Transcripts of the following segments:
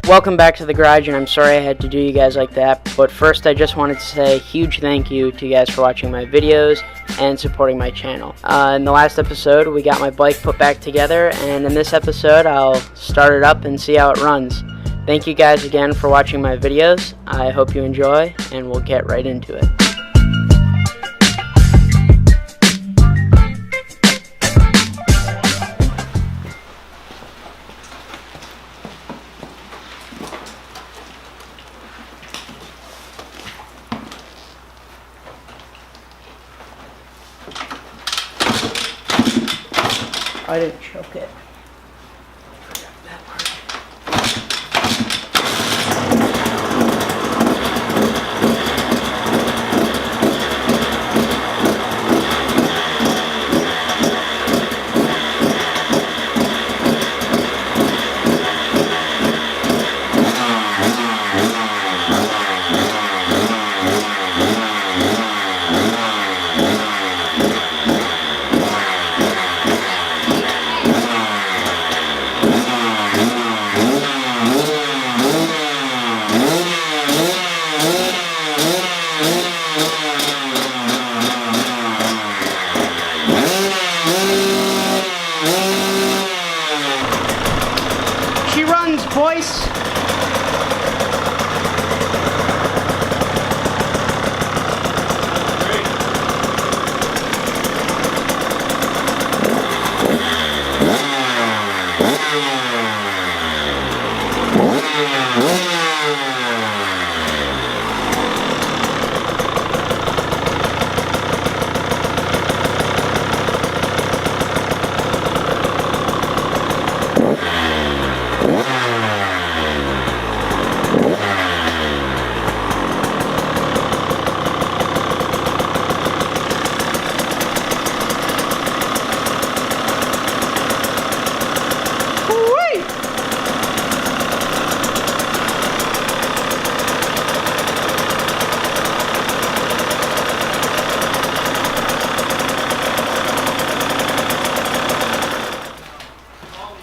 Welcome back to the garage, and I'm sorry I had to do you guys like that, but first I just wanted to say a huge thank you to you guys for watching my videos and supporting my channel. In the last episode we got my bike put back together, and in this episode I'll start it up and see how it runs. Thank you guys again for watching my videos. I hope you enjoy, and we'll get right into it. I didn't choke it. That part. She runs, boys.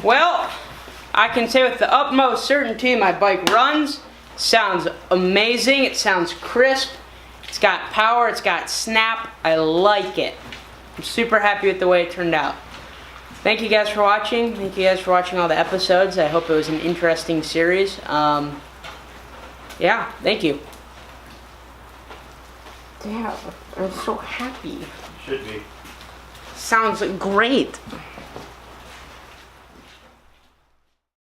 Well, I can say with the utmost certainty my bike runs, sounds amazing, it sounds crisp, it's got power, it's got snap, I like it. I'm super happy with the way it turned out. Thank you guys for watching, thank you guys for watching all the episodes, I hope it was an interesting series. Yeah, thank you. Damn, I'm so happy. Should be. Sounds great.